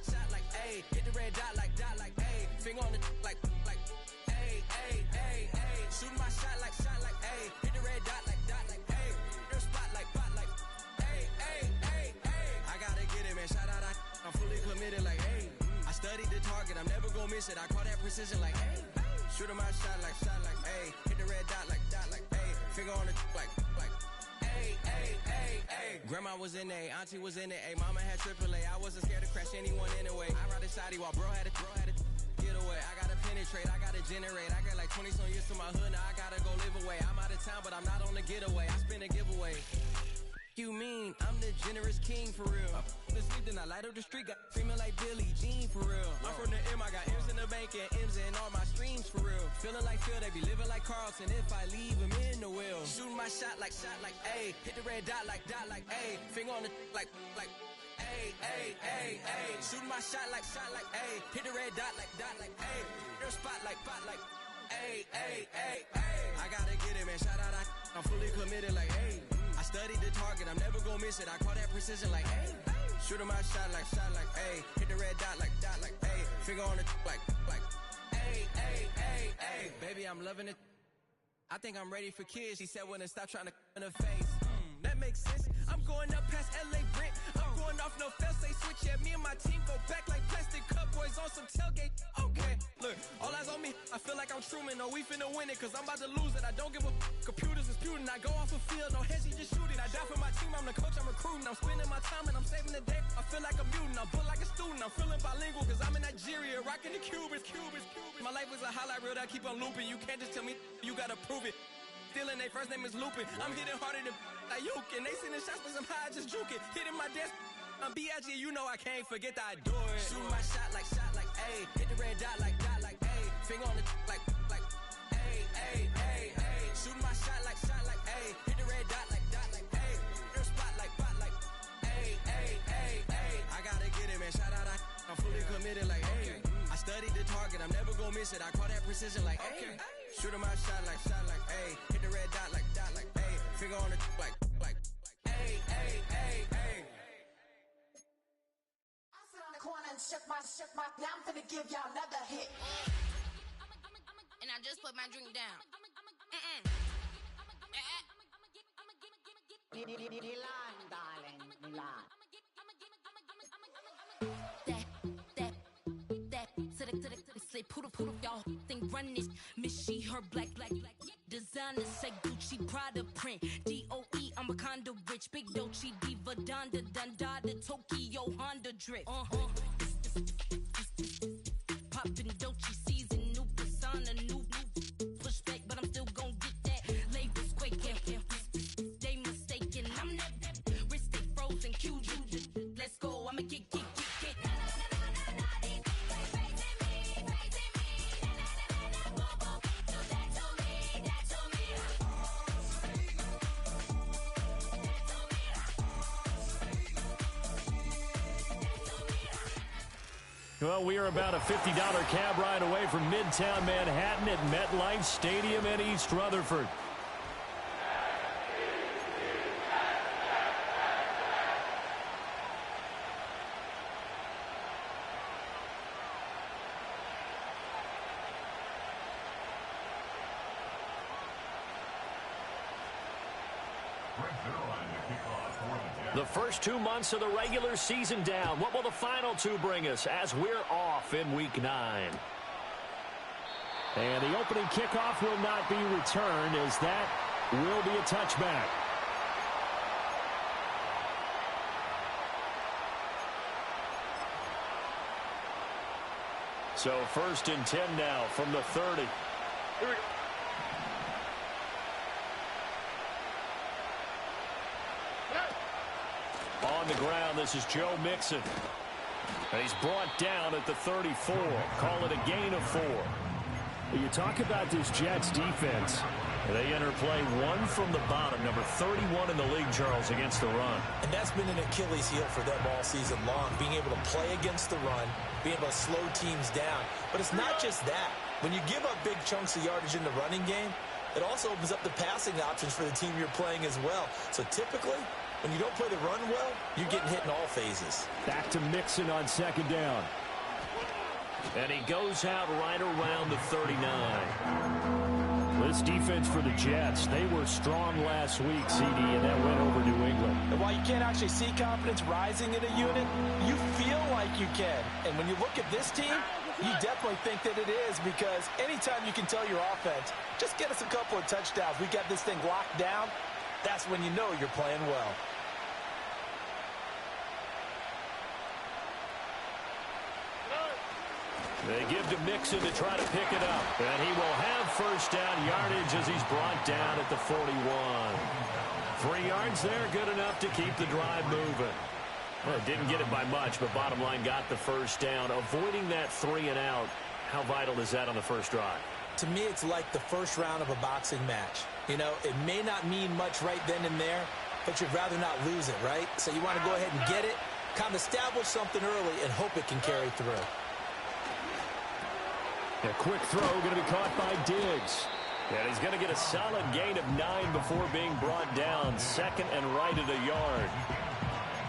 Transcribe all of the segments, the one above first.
ayy. Hit the red dot like, ayy. Finger on the like, ayy, ayy, ayy, ayy. Shooting my shot like, ayy. Hit the red dot like, ayy. Your spot like, ayy, ayy, ayy, ayy. I gotta get it, man. Shout out, I'm fully committed like, ayy. I studied the target, I'm never gonna miss it. I call that precision like, ayy. Shooting my shot like, ayy. Hit the red dot like, ayy. Finger on the like, ayy, ayy, ayy, ayy. Grandma was in A, auntie was in it, ayy. Mama had AAA, I wasn't scared to crash anyone anyway. I ride a shotty while bro had a get away. I gotta penetrate, I gotta generate. I got like 20 some years to my hood, now I gotta go live away. I'm out of town, but I'm not on the getaway. I spin a giveaway. You mean I'm the generous king for real? The sleep, then I light up the street, got screaming like Billie Jean for real. I'm from the M, I got M's in the bank and M's in all my streams for real. Feeling like Phil, they be living like Carlson if I leave him in the wheel. Shooting my shot like, ayy. Hit the red dot like, ayy. Finger on the like, ayy, ayy, ayy, ayy. Shooting my shot like, ayy. Hit the red dot like, ayy. Your spot like, ayy, ayy, ayy, ayy. I gotta get it, man. Shout out, I'm fully committed like, ayy. I studied the target, I'm never gonna miss it. I call that precision like, ayy. Shooting my shot like, ayy. Hit the red dot like, ayy. Finger on the like, ayy, ayy, ayy, ayy. Baby, I'm loving it. I think I'm ready for kids. She said when to stop trying to in her face. That makes sense. I'm going up past LA Brent. I'm going off no fail, say switch. Yeah, me and my team go back like plastic cup boys on some tailgate. Okay, look, all eyes on me. I feel like I'm Truman. No, we finna win it, cause I'm about to lose it. I don't give a computers disputing. I go off a field, no heads, just shooting. I die for my team, I'm the coach, I'm recruiting. I'm spending my time and I'm saving the day. I feel like a mutant, I'm built like a student. I'm feeling bilingual, cause I'm in Nigeria, rocking the Cubans. My life is a highlight reel that I keep on looping. You can't just tell me, you gotta prove it. Stealing, their first name is Lupin. I'm hitting harder than Ayuk, and they sending shots for some high, just juke it. Hitting my desk, I'm B.I.G., you know I can't forget that I do it. Shooting my shot like, ayy. Hit the red dot like, ayy. Finger on the like, ayy, ayy, ayy, ayy. Shooting my shot like, ayy. Hit the red dot like, ayy. Your spot like, ayy, ayy, ayy, ayy. I gotta get it, man. Shout out, I'm fully committed like, ayy. I studied the target, I'm never gonna miss it. I call that precision like, ayy. Shooting my shot like, ayy. Hit the red dot like, ayy. Finger on the like, ayy, ayy, ayy, ayy. I sit on the corner and shook my, now I'm finna give y'all another hit. And I just put my drink down. Milan, darling, Milan. Say poodle, y'all think run this. Miss she, her black. Designer say Gucci, Prada print. DOE, I'm a condo rich. Big Dolce, Diva, Donda, Dundada, Tokyo, Honda drip. Poppin' Dolce season, new persona, new pushback, but I'm still gon' get that. Labels quaking, they mistaken. I'm that wrist they frozen, QU. Let's go, I'ma get. Well, we are about a $50 cab ride away from Midtown Manhattan at MetLife Stadium in East Rutherford. The first 2 months of the regular season down. What will the final two bring us as we're off in Week 9? And the opening kickoff will not be returned, as that will be a touchback. So 1st and 10 now from the 30. Here we go. On the ground, this is Joe Mixon. And he's brought down at the 34. Call it a gain of 4. Well, you talk about this Jets defense. They enter play 1 from the bottom, number 31 in the league, Charles, against the run. And that's been an Achilles heel for them all season long, being able to play against the run, being able to slow teams down. But it's not just that. When you give up big chunks of yardage in the running game, it also opens up the passing options for the team you're playing as well. So typically, When you don't play the run well, you're getting hit in all phases. Back to Mixon on second down. And he goes out right around the 39. This defense for the Jets, they were strong last week, CD, and that went over New England. And while you can't actually see confidence rising in a unit, you feel like you can. And when you look at this team, you definitely think that it is, because anytime you can tell your offense, just get us a couple of touchdowns, we got this thing locked down, that's when you know you're playing well. They give to Mixon to try to pick it up. And he will have first down yardage as he's brought down at the 41. 3 yards there, good enough to keep the drive moving. Well, didn't get it by much, but bottom line got the first down. Avoiding that 3 and out, how vital is that on the first drive? To me, it's like the first round of a boxing match. You know, it may not mean much right then and there, but you'd rather not lose it, right? So you want to go ahead and get it, kind of establish something early, and hope it can carry through. A quick throw going to be caught by Diggs. And he's going to get a solid gain of 9 before being brought down. Second and right at a yard.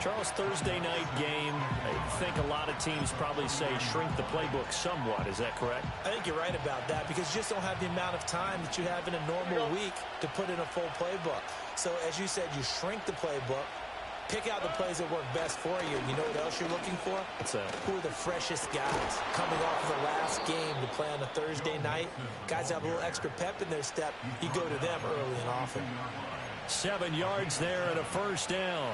Charles, Thursday night game, I think a lot of teams probably say shrink the playbook somewhat. Is that correct? I think you're right about that, because you just don't have the amount of time that you have in a normal week to put in a full playbook. So as you said, you shrink the playbook, pick out the plays that work best for you. You know what else you're looking for? What's that? Who are the freshest guys coming off of the last game to play on a Thursday night? Guys have a little extra pep in their step. You go to them early and often. 7 yards there and a first down.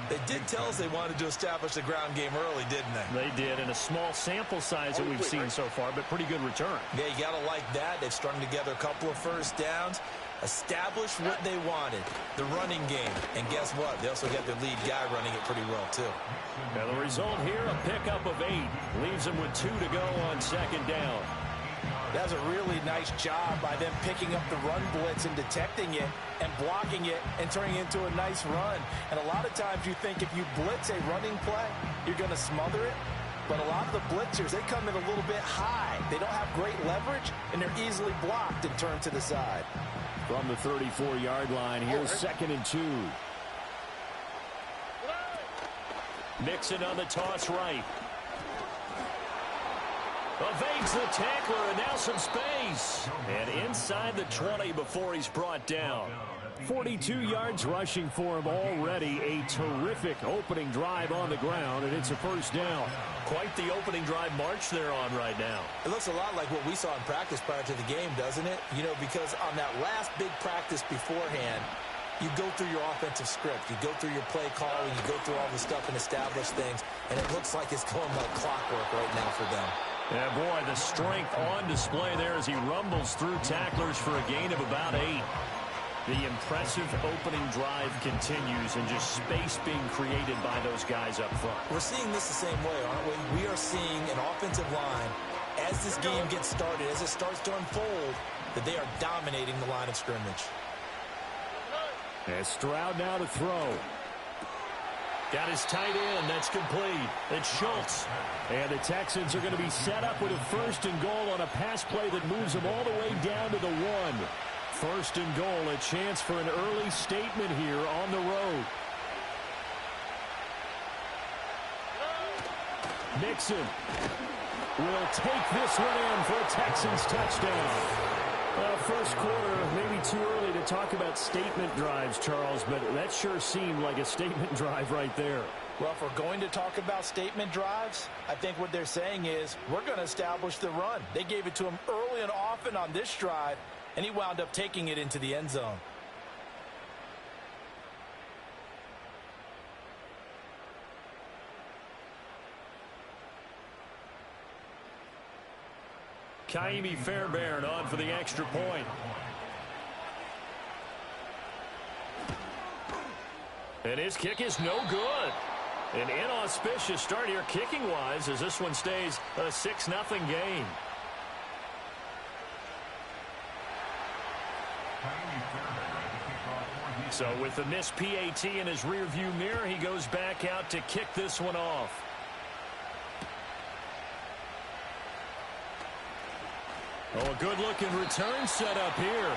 They did tell us they wanted to establish the ground game early, didn't they? They did, in a small sample size that we've seen so far, but pretty good return. Yeah, you got to like that. They've strung together a couple of first downs, established what they wanted, the running game. And guess what? They also got their lead guy running it pretty well, too. Now the result here, a pickup of 8. Leaves them with 2 to go on second down. That's a really nice job by them picking up the run blitz and detecting it and blocking it and turning it into a nice run. And a lot of times you think if you blitz a running play, you're going to smother it. But a lot of the blitzers, they come in a little bit high. They don't have great leverage, and they're easily blocked and turned to the side. From the 34-yard line, here's 2nd and 2. Mixon on the toss right. Evades the tackler, and now some space. And inside the 20 before he's brought down. 42 yards rushing for him already. A terrific opening drive on the ground, and it's a first down. Quite the opening drive march they're on right now. It looks a lot like what we saw in practice prior to the game, doesn't it? You know, because on that last big practice beforehand, you go through your offensive script. You go through your play calling. You go through all the stuff and establish things. And it looks like it's going like clockwork right now for them. Yeah, boy, the strength on display there as he rumbles through tacklers for a gain of about 8. The impressive opening drive continues, and just space being created by those guys up front. We're seeing this the same way, aren't we? We are seeing an offensive line, as this game gets started, as it starts to unfold, that they are dominating the line of scrimmage. And Stroud now to throw. Got his tight end. That's complete. It's Schultz. And the Texans are going to be set up with a 1st and goal on a pass play that moves them all the way down to the 1. 1st and goal, a chance for an early statement here on the road. Mixon will take this one in for a Texans touchdown. First quarter, maybe too early to talk about statement drives, Charles, but that sure seemed like a statement drive right there. Well, if we're going to talk about statement drives, I think what they're saying is we're going to establish the run. They gave it to him early and often on this drive, and he wound up taking it into the end zone. Kaimi Fairbairn on for the extra point. And his kick is no good. An inauspicious start here kicking-wise as this one stays a 6-0 game. So with the missed PAT in his rearview mirror, he goes back out to kick this one off. Oh, a good-looking return set up here.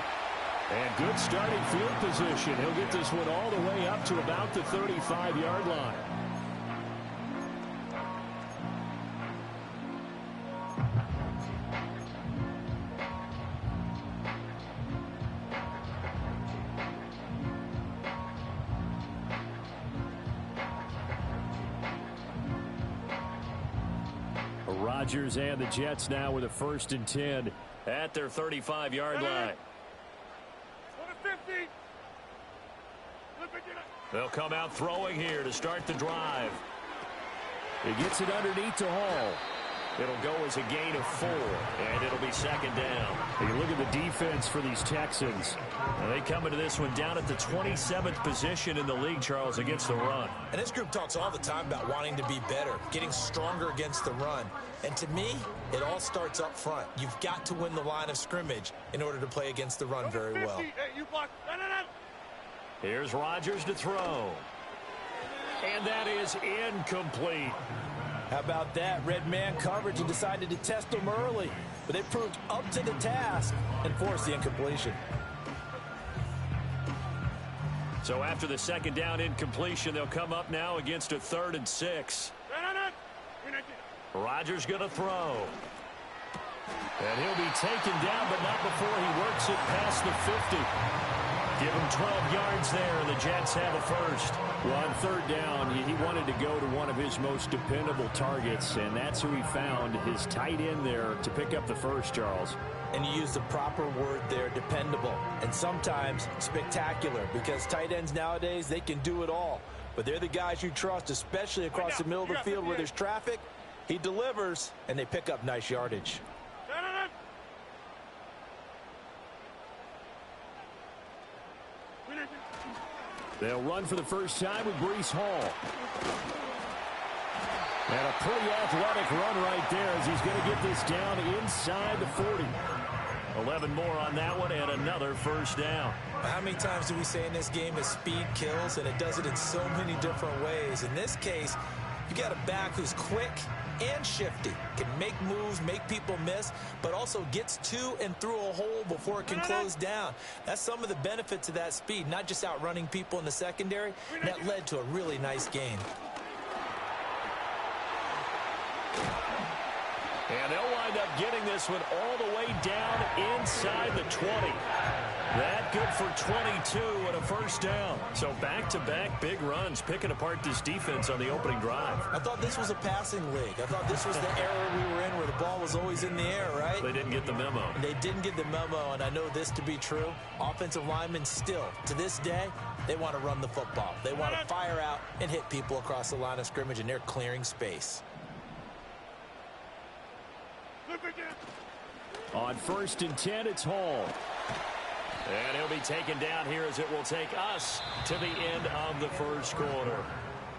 And good starting field position. He'll get this one all the way up to about the 35-yard line. Rodgers and the Jets now with a 1st and 10 at their 35-yard line. They'll come out throwing here to start the drive. He gets it underneath to Hall. It'll go as a gain of 4, and it'll be 2nd down. You look at the defense for these Texans. They come into this one down at the 27th position in the league, Charles, against the run. And this group talks all the time about wanting to be better, getting stronger against the run. And to me, it all starts up front. You've got to win the line of scrimmage in order to play against the run very well. Here's Rodgers to throw. And that is incomplete. How about that? Red man coverage and decided to test them early. But they proved up to the task and forced the incompletion. So after the 2nd down incompletion, they'll come up now against a 3rd and 6. Rodgers going to throw. And he'll be taken down, but not before he works it past the 50. Give him 12 yards there, and the Jets have a 1st. Well, on 3rd down, he wanted to go to one of his most dependable targets, and that's who he found, his tight end there, to pick up the 1st, Charles. And you use the proper word there, dependable, and sometimes spectacular, because tight ends nowadays, they can do it all. But they're the guys you trust, especially across the middle of the field where there's traffic. He delivers, and they pick up nice yardage. They'll run for the first time with Breece Hall. And a pretty athletic run right there as he's going to get this down inside the 40. 11 more on that one and another 1st down. How many times do we say in this game that speed kills, and it does it in so many different ways? In this case, you got a back who's quick and shifty, can make moves, make people miss, but also gets to and through a hole before it can close down. That's some of the benefits of that speed, not just outrunning people in the secondary. That led to a really nice gain. And they'll wind up getting this one all the way down inside the 20. That good for 22 and a 1st down. So back-to-back big runs, picking apart this defense on the opening drive. I thought this was a passing league. I thought this was the era we were in where the ball was always in the air, right? They didn't get the memo. They didn't get the memo, and I know this to be true. Offensive linemen still, to this day, they want to run the football. They want to fire out and hit people across the line of scrimmage, and they're clearing space. On 1st and 10, it's Hall. And he'll be taken down here as it will take us to the end of the 1st quarter.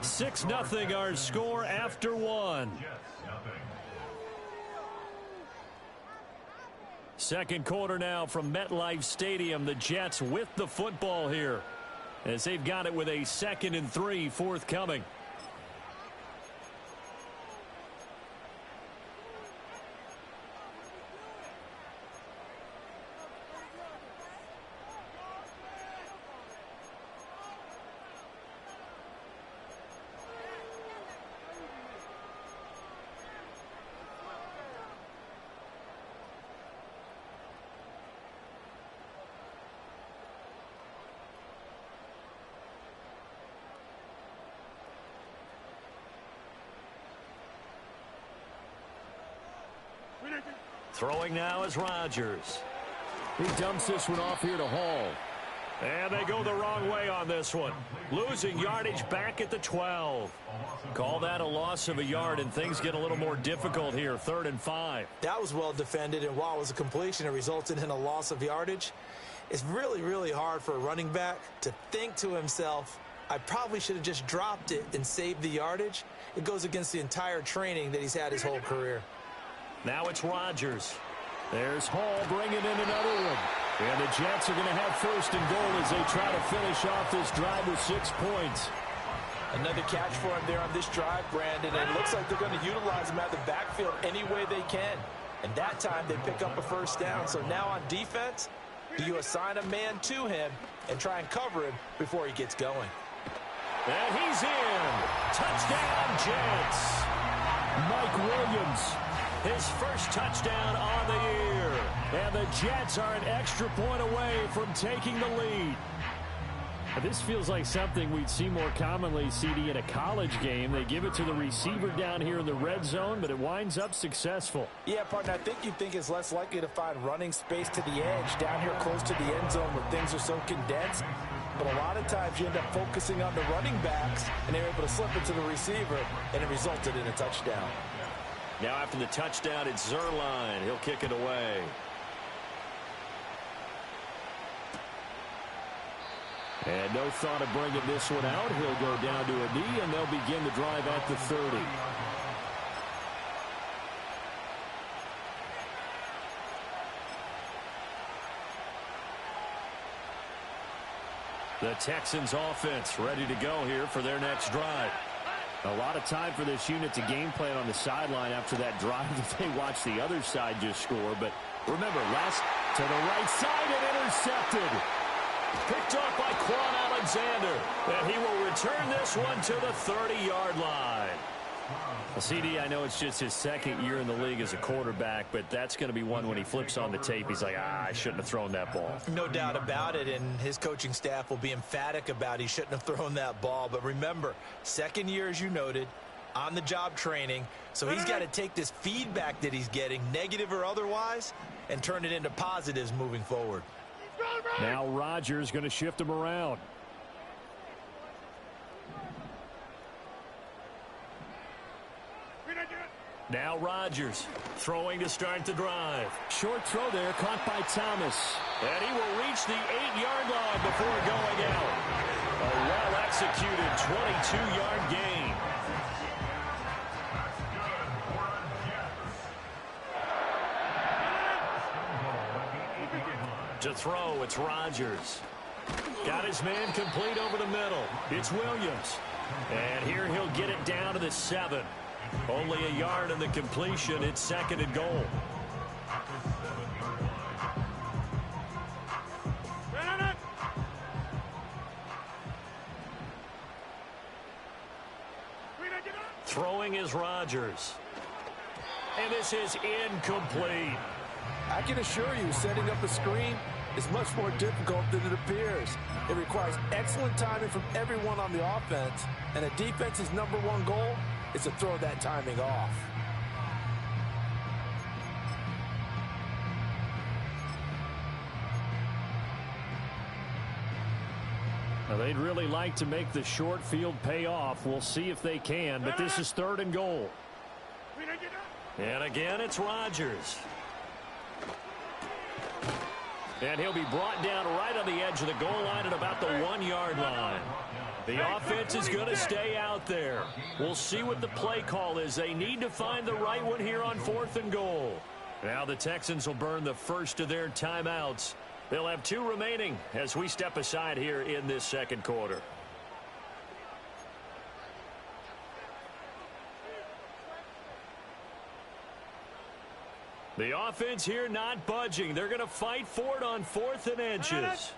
6-0 our score after 1. 2nd quarter now from MetLife Stadium. The Jets with the football here as they've got it with a 2nd and 3 forthcoming. Throwing now is Rodgers. He dumps this one off here to Hall. And they go the wrong way on this one. Losing yardage back at the 12. Call that a loss of a yard, and things get a little more difficult here. 3rd and 5. That was well defended, and while it was a completion, it resulted in a loss of yardage. It's really, really hard for a running back to think to himself, I probably should have just dropped it and saved the yardage. It goes against the entire training that he's had his whole career. Now it's Rodgers. There's Hall bringing in another one. And the Jets are going to have 1st and goal as they try to finish off this drive with 6 points. Another catch for him there on this drive, Brandon. And it looks like they're going to utilize him out of the backfield any way they can. And that time they pick up a 1st down. So now on defense, Do you assign a man to him and try and cover him before he gets going? And he's in. Touchdown, Jets. Mike Williams, his first touchdown on the year. And the Jets are an extra point away from taking the lead. This feels like something we'd see more commonly, CD, in a college game. They give it to the receiver down here in the red zone, but it winds up successful. Yeah, partner, I think you think it's less likely to find running space to the edge down here close to the end zone where things are so condensed. But a lot of times you end up focusing on the running backs, and they're able to slip it to the receiver, and it resulted in a touchdown. Now after the touchdown, it's Zuerlein. He'll kick it away. And no thought of bringing this one out. He'll go down to a knee, and they'll begin the drive at the 30. The Texans offense ready to go here for their next drive. A lot of time for this unit to game plan on the sideline after that drive that they watched the other side just score. But remember, last to the right side and intercepted. Picked off by Quan Alexander. And he will return this one to the 30-yard line. Well, CD, I know it's just his second year in the league as a quarterback, but that's going to be one when he flips on the tape. He's like, I shouldn't have thrown that ball. No doubt about it, and his coaching staff will be emphatic about he shouldn't have thrown that ball. But remember, second year, as you noted, on-the-job training, so he's got to take this feedback that he's getting, negative or otherwise, and turn it into positives moving forward. Now Rodgers going to shift him around. Now Rodgers throwing to start the drive. Short throw there, caught by Thomas. And he will reach the 8-yard line before going out. A well-executed 22-yard gain. To throw, it's Rodgers. Got his man complete over the middle. It's Williams. And here he'll get it down to the 7. Only a yard in the completion. It's second and goal. Throwing is Rodgers. And this is incomplete. I can assure you, setting up a screen is much more difficult than it appears. It requires excellent timing from everyone on the offense, and a defense's number one goal is to throw that timing off. Now, they'd really like to make the short field pay off. We'll see if they can, but this is third and goal. And again, it's Rodgers. And he'll be brought down right on the edge of the goal line at about the 1-yard line. The offense is going to stay out there. We'll see what the play call is. They need to find the right one here on fourth and goal. Now the Texans will burn the first of their timeouts. They'll have 2 remaining as we step aside here in this second quarter. The offense here not budging. They're going to fight for it on 4th and inches.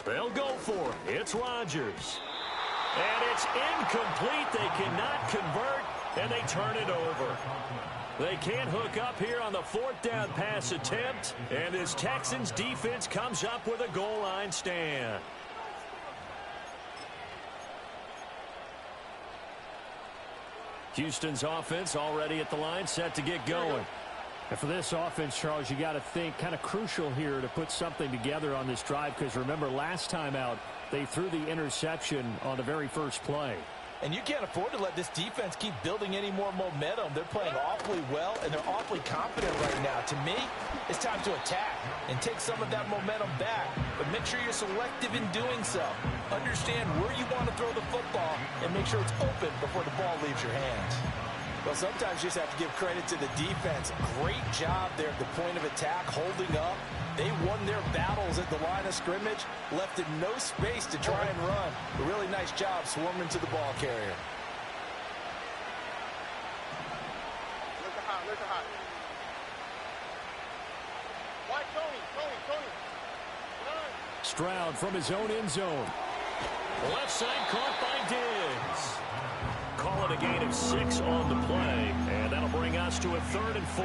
They'll go for it. It's Rodgers. And it's incomplete. They cannot convert, and they turn it over. They can't hook up here on the 4th down pass attempt, and this Texans defense comes up with a goal line stand. Houston's offense already at the line, set to get going. And for this offense, Charles, you got to think kind of crucial here to put something together on this drive, because remember, last time out, they threw the interception on the very first play. And you can't afford to let this defense keep building any more momentum. They're playing awfully well, and they're awfully confident right now. To me, it's time to attack and take some of that momentum back. But make sure you're selective in doing so. Understand where you want to throw the football and make sure it's open before the ball leaves your hands. Well, sometimes you just have to give credit to the defense. Great job there at the point of attack, holding up, They won their battles at the line of scrimmage, left it no space to try and run. A really nice job swarming to the ball carrier. Stroud from his own end zone. Left side caught by Diggs. Call it a gain of 6 on the play, and that'll bring us to a 3rd and 4.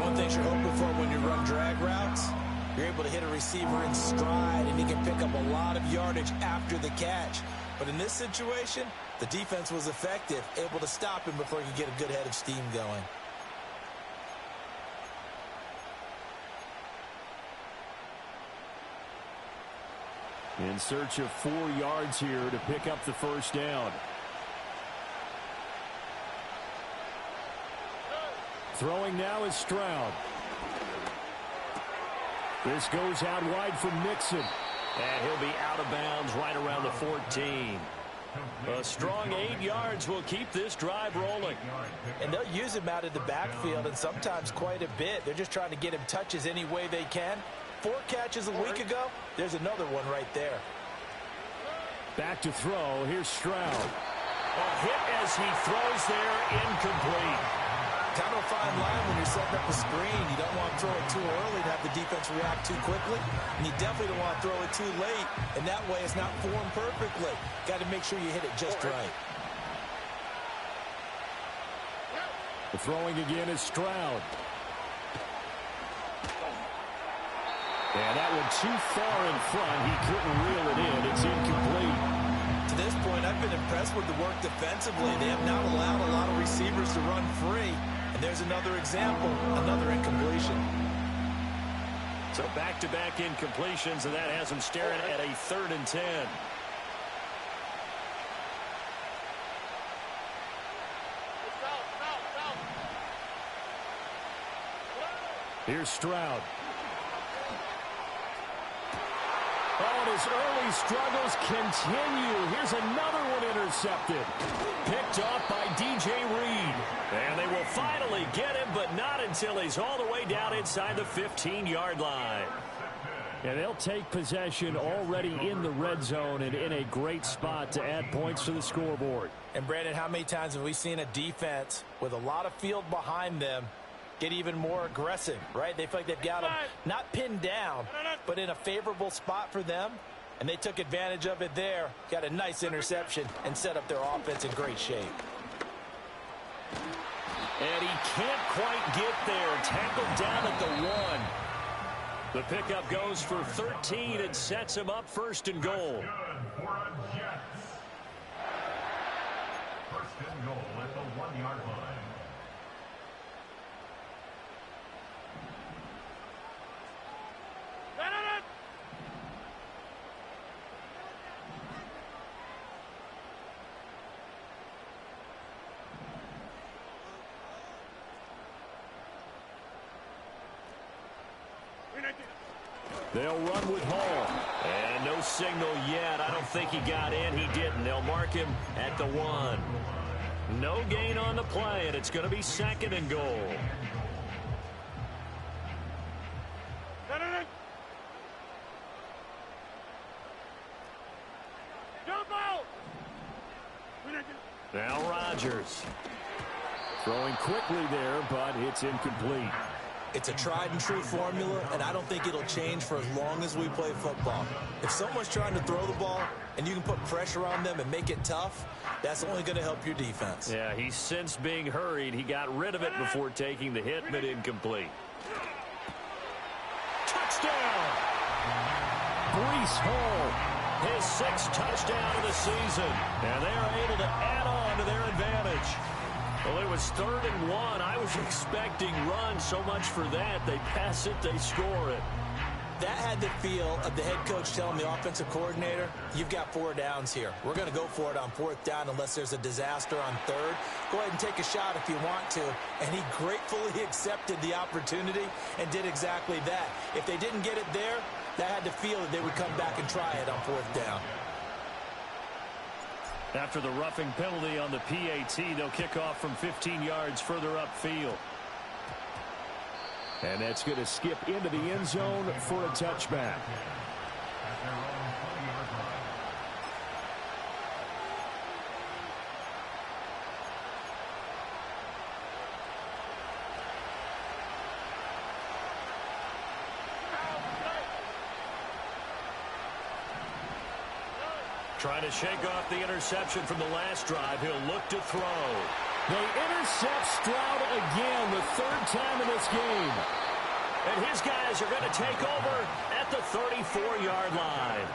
One thing you're hoping for when you run drag routes, you're able to hit a receiver in stride, and he can pick up a lot of yardage after the catch. But in this situation, the defense was effective, able to stop him before he could get a good head of steam going. In search of 4 yards here to pick up the first down. Throwing now is Stroud. This goes out wide for Mixon. And he'll be out of bounds right around the 14. A strong 8 yards will keep this drive rolling. And they'll use him out of the backfield, and sometimes quite a bit. They're just trying to get him touches any way they can. 4 catches a week ago. There's another one right there. Back to throw. Here's Stroud. A hit as he throws there, incomplete. Kind of a fine line when you're setting up a screen. You don't want to throw it too early to have the defense react too quickly. And you definitely don't want to throw it too late. And that way it's not formed perfectly. Got to make sure you hit it just right. The throwing again is Stroud. And that one too far in front. He couldn't reel it in. It's incomplete. To this point, I've been impressed with the work defensively. They have not allowed a lot of receivers to run free. And there's another example, another incompletion. So back-to-back incompletions, and that has them staring at a 3rd and 10. Here's Stroud. Oh, and his early struggles continue. Here's another one intercepted. Picked off by DJ Reed. And they will finally get him, but not until he's all the way down inside the 15-yard line. And they'll take possession already in the red zone and in a great spot to add points to the scoreboard. And, Brandon, how many times have we seen a defense with a lot of field behind them get even more aggressive, right? They feel like they've got them not pinned down, but in a favorable spot for them, and they took advantage of it there, got a nice interception, and set up their offense in great shape. And he can't quite get there. Tackled down at the 1. The pickup goes for 13 and sets him up 1st and goal. First and goal at the 1-yard line. They'll run with Hall. And no signal yet. I don't think he got in. He didn't. They'll mark him at the 1. No gain on the play, and it's going to be 2nd and goal. Now Rodgers. Throwing quickly there, but it's incomplete. It's a tried-and-true formula, and I don't think it'll change for as long as we play football. If someone's trying to throw the ball and you can put pressure on them and make it tough, that's only going to help your defense. Yeah, he sensed being hurried. He got rid of it before taking the hit, but incomplete. Touchdown! Breece Hall, his 6th touchdown of the season, and they are able to add on to their advantage. Well, it was 3rd and 1. I was expecting run so much for that. They pass it, they score it. That had the feel of the head coach telling the offensive coordinator, you've got 4 downs here. We're going to go for it on 4th down unless there's a disaster on 3rd. Go ahead and take a shot if you want to. And he gratefully accepted the opportunity and did exactly that. If they didn't get it there, that had the feel that they would come back and try it on 4th down. After the roughing penalty on the PAT, they'll kick off from 15 yards further upfield. And that's going to skip into the end zone for a touchback. At their own 20-yard line. Trying to shake off the interception from the last drive. He'll look to throw. They intercept Stroud again, the third time in this game. And his guys are going to take over at the 34-yard line.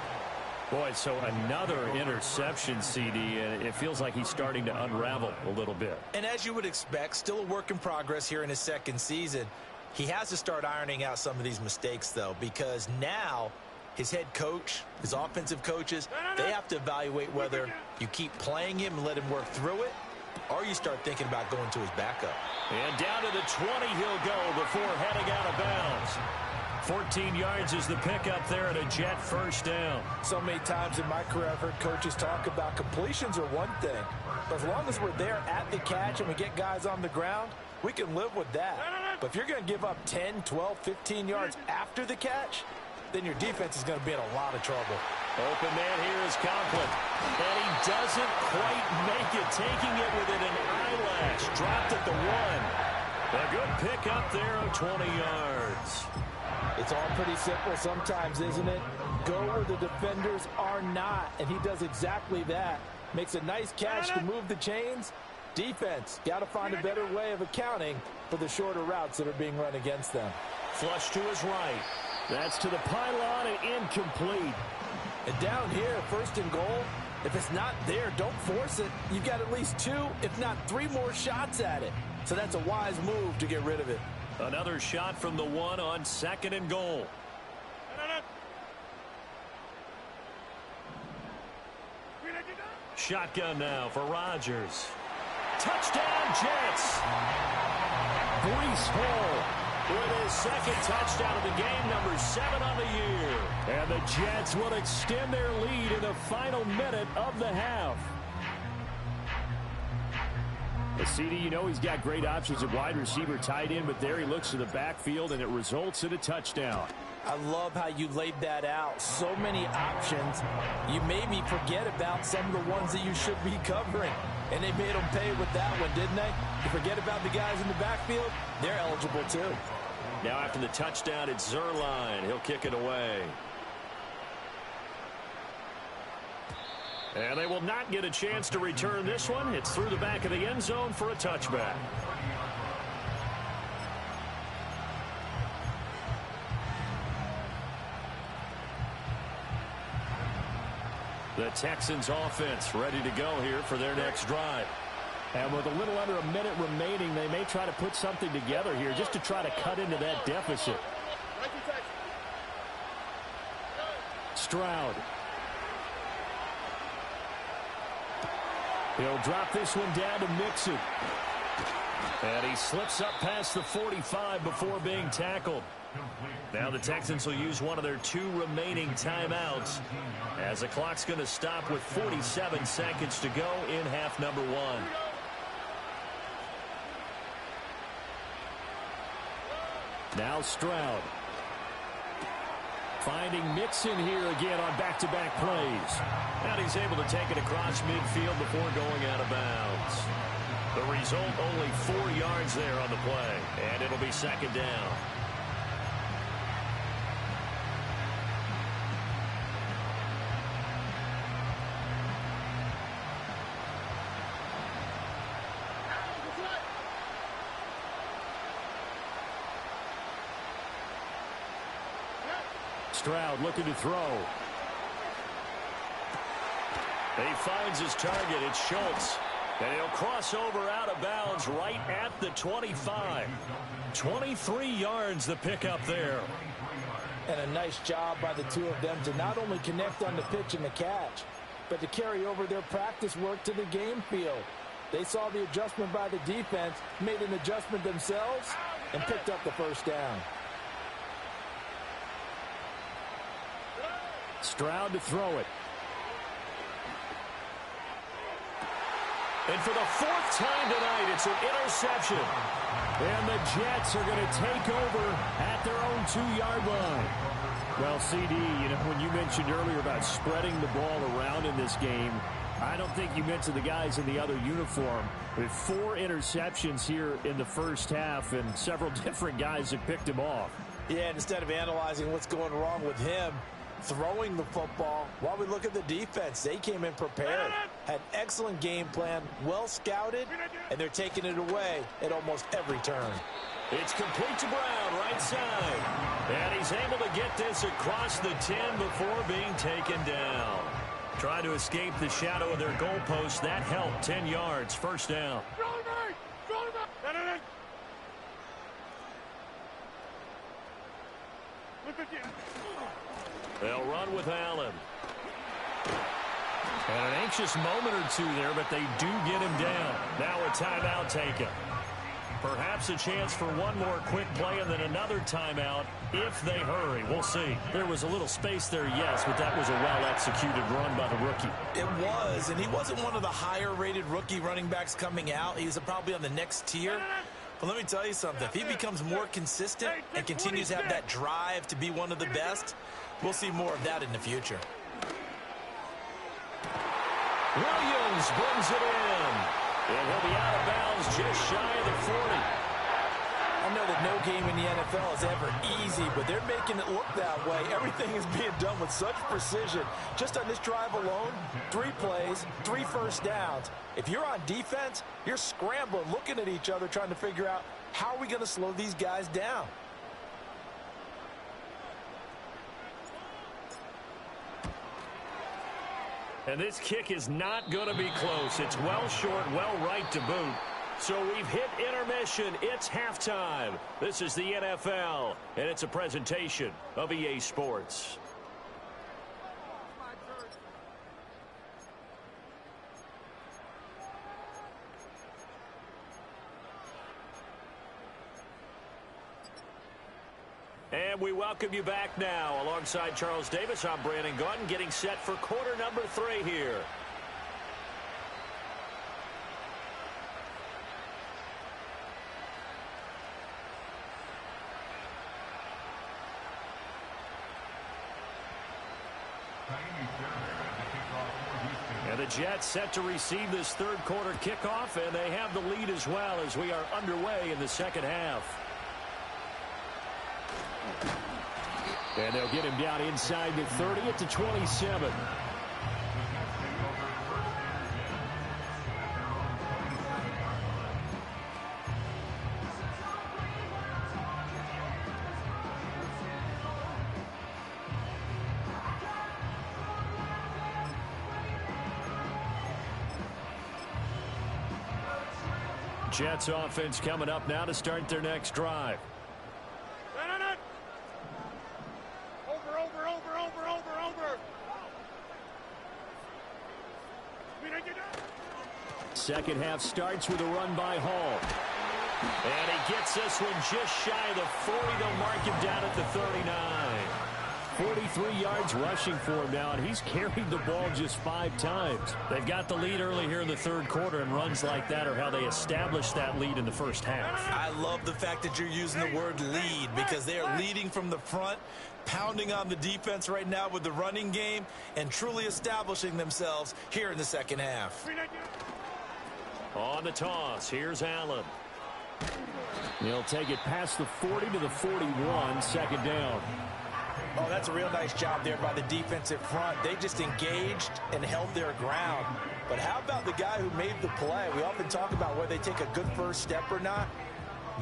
Boy, so another interception, CD, and it feels like he's starting to unravel a little bit. And as you would expect, still a work in progress here in his second season. He has to start ironing out some of these mistakes, though, because now his head coach, his offensive coaches, they have to evaluate whether you keep playing him and let him work through it, or you start thinking about going to his backup. And down to the 20 he'll go before heading out of bounds. 14 yards is the pickup there at a Jet first down. So many times in my career I've heard coaches talk about completions are one thing, but as long as we're there at the catch and we get guys on the ground, we can live with that. But if you're going to give up 10, 12, 15 yards after the catch, then your defense is going to be in a lot of trouble. Open man here is Conklin. And he doesn't quite make it, taking it within an eyelash. Dropped at the 1. A good pick up there of 20 yards. It's all pretty simple sometimes, isn't it? Go where the defenders are not, and he does exactly that. Makes a nice catch to move the chains. Defense, got to find a better way of accounting for the shorter routes that are being run against them. Flush to his right. That's to the pylon and incomplete. And down here, first and goal, if it's not there, don't force it. You've got at least 2, if not 3 more shots at it. So that's a wise move to get rid of it. Another shot from the 1 on second and goal. Shotgun now for Rodgers. Touchdown, Jets. Breece Hall with his second touchdown of the game, number 7 on the year. And the Jets will extend their lead in the final minute of the half. The CD, you know he's got great options at wide receiver, tight end, but there he looks to the backfield, and it results in a touchdown. I love how you laid that out. So many options. You made me forget about some of the ones that you should be covering. And they made them pay with that one, didn't they? You forget about the guys in the backfield, they're eligible too. Now after the touchdown, it's Zerline. He'll kick it away. And they will not get a chance to return this one. It's through the back of the end zone for a touchback. The Texans offense ready to go here for their next drive. And with a little under a minute remaining, they may try to put something together here just to try to cut into that deficit. Stroud. He'll drop this one down to Mixon. And he slips up past the 45 before being tackled. Now the Texans will use one of their 2 remaining timeouts as the clock's going to stop with 47 seconds to go in half number 1. Now Stroud. Finding Mixon here again on back-to-back plays. And he's able to take it across midfield before going out of bounds. The result, only 4 yards there on the play. And it'll be second down. Stroud looking to throw. He finds his target. It's Schultz. And he'll cross over out of bounds right at the 25. 23 yards the pickup there. And a nice job by the 2 of them to not only connect on the pitch and the catch, but to carry over their practice work to the game field. They saw the adjustment by the defense, made an adjustment themselves, and picked up the first down. Stroud to throw it. And for the 4th time tonight, it's an interception. And the Jets are going to take over at their own 2-yard line. Well, CD, when you mentioned earlier about spreading the ball around in this game, I don't think you meant to the guys in the other uniform. With 4 interceptions here in the first half, and several different guys have picked him off. Yeah, and instead of analyzing what's going wrong with him, throwing the football, while we look at the defense, they came in prepared, had excellent game plan, well scouted, and they're taking it away at almost every turn. It's complete to Brown, right side. And he's able to get this across the 10 before being taken down. Trying to escape the shadow of their goalpost. That helped. 10 yards, first down. They'll run with Allen. And an anxious moment or two there, but they do get him down. Now a timeout taken. Perhaps a chance for one more quick play and then another timeout if they hurry. We'll see. There was a little space there, yes, but that was a well-executed run by the rookie. It was, and he wasn't one of the higher-rated rookie running backs coming out. He's probably on the next tier. But let me tell you something. If he becomes more consistent and continues to have that drive to be one of the best, we'll see more of that in the future. Williams brings it in. And he'll be out of bounds just shy of the 40. I know that no game in the NFL is ever easy, but they're making it look that way. Everything is being done with such precision. Just on this drive alone, 3 plays, 3 first downs. If you're on defense, you're scrambling, looking at each other, trying to figure out how are we going to slow these guys down. And this kick is not going to be close. It's well short, well right to boot. So we've hit intermission. It's halftime. This is the NFL, and it's a presentation of EA Sports. And we welcome you back now. Alongside Charles Davis, I'm Brandon Gaudin, getting set for quarter number 3 here. And the Jets set to receive this third quarter kickoff, and they have the lead as well as we are underway in the second half. And they'll get him down inside the 30 at the 27. Jets offense coming up now to start their next drive. Second half starts with a run by Hall. And he gets this one just shy of the 40. They'll mark him down at the 39. 43 yards rushing for him now, and he's carried the ball just 5 times. They've got the lead early here in the third quarter, and runs like that are how they established that lead in the first half. I love the fact that you're using the word lead, because they are leading from the front, pounding on the defense right now with the running game, and truly establishing themselves here in the second half. On the toss, here's Allen. He'll take it past the 40 to the 41, second down. Oh, that's a real nice job there by the defensive front. They just engaged and held their ground. But how about the guy who made the play? We often talk about whether they take a good first step or not.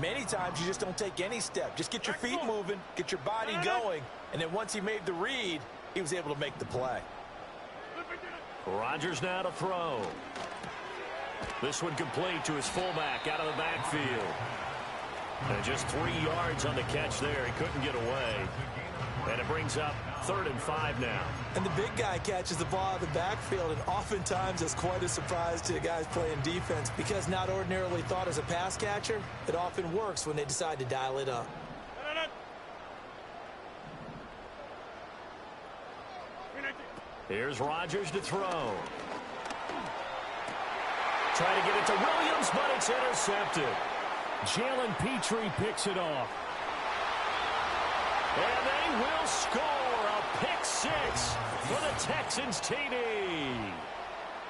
Many times you just don't take any step. Just get your feet moving, get your body going, and then once he made the read, he was able to make the play. Rodgers now to throw. This one complete to his fullback out of the backfield. And just 3 yards on the catch there. He couldn't get away. And it brings up 3rd and 5 now. And the big guy catches the ball out of the backfield, and oftentimes it's quite a surprise to the guys playing defense, because not ordinarily thought as a pass catcher, it often works when they decide to dial it up. Here's Rodgers to throw. Trying to get it to Williams, but it's intercepted. Jalen Petrie picks it off. And they will score a pick six for the Texans TD.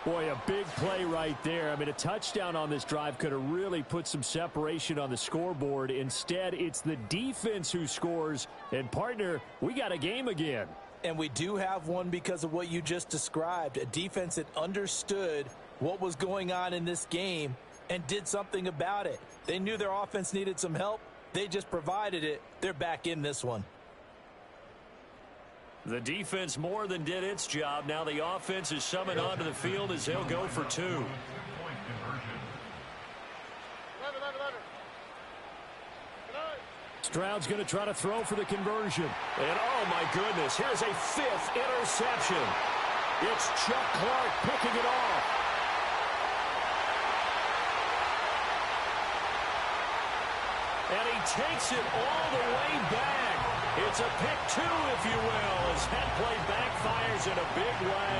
Boy, a big play right there. I mean, a touchdown on this drive could have really put some separation on the scoreboard. Instead, it's the defense who scores. And, partner, we got a game again. And we do have one because of what you just described. A defense that understood what was going on in this game and did something about it. They knew their offense needed some help. They just provided it. They're back in this one. The defense more than did its job. Now the offense is summoned onto the field as they'll go for two. Stroud's going to try to throw for the conversion. And, oh, my goodness, here's a fifth interception. It's Chuck Clark picking it off. And he takes it all the way back. It's a pick two, if you will, as that play backfires in a big way.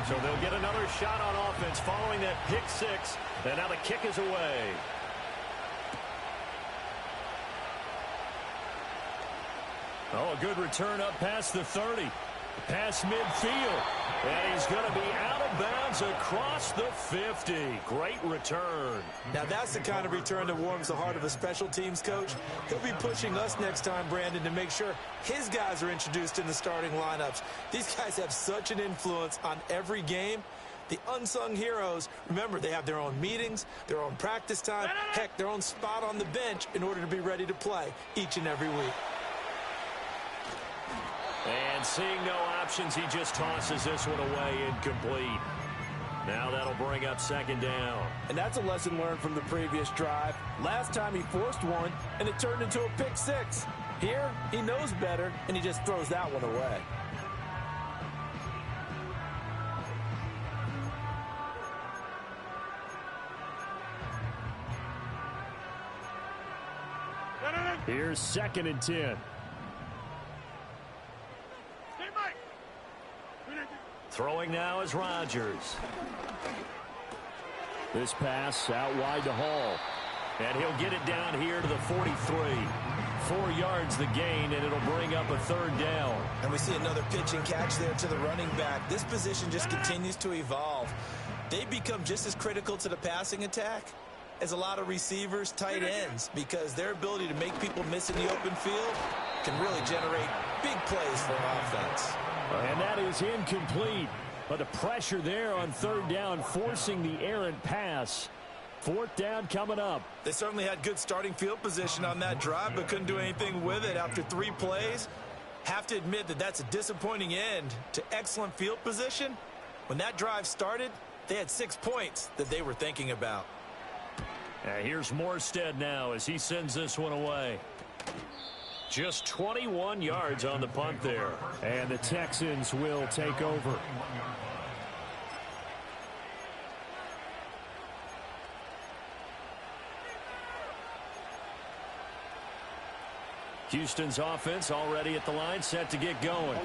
So they'll get another shot on offense following that pick six. And now the kick is away. Oh, a good return up past the 30. Past midfield. And he's going to be out of bounds across the 50. Great return. Now that's the kind of return that warms the heart of a special teams coach. He'll be pushing us next time, Brandon, to make sure his guys are introduced in the starting lineups. These guys have such an influence on every game. The unsung heroes, remember, they have their own meetings, their own practice time, heck, their own spot on the bench in order to be ready to play each and every week. And seeing no options, he just tosses this one away incomplete. Now that'll bring up second down. And that's a lesson learned from the previous drive. Last time he forced one, and it turned into a pick six. Here, he knows better, and he just throws that one away. Here's 2nd and 10. Throwing now is Rodgers. This pass out wide to Hall. And he'll get it down here to the 43. 4 yards the gain, and it'll bring up a third down. And we see another pitch and catch there to the running back. This position just continues to evolve. They become just as critical to the passing attack as a lot of receivers, tight ends, because their ability to make people miss in the open field can really generate big plays for an offense. And that is incomplete. But the pressure there on third down, forcing the errant pass. 4th down coming up. They certainly had good starting field position on that drive, but couldn't do anything with it after 3 plays. Have to admit that that's a disappointing end to excellent field position. When that drive started, they had 6 points that they were thinking about. Here's Morstead now as he sends this one away. Just 21 yards on the punt there. And the Texans will take over. Houston's offense already at the line, set to get going.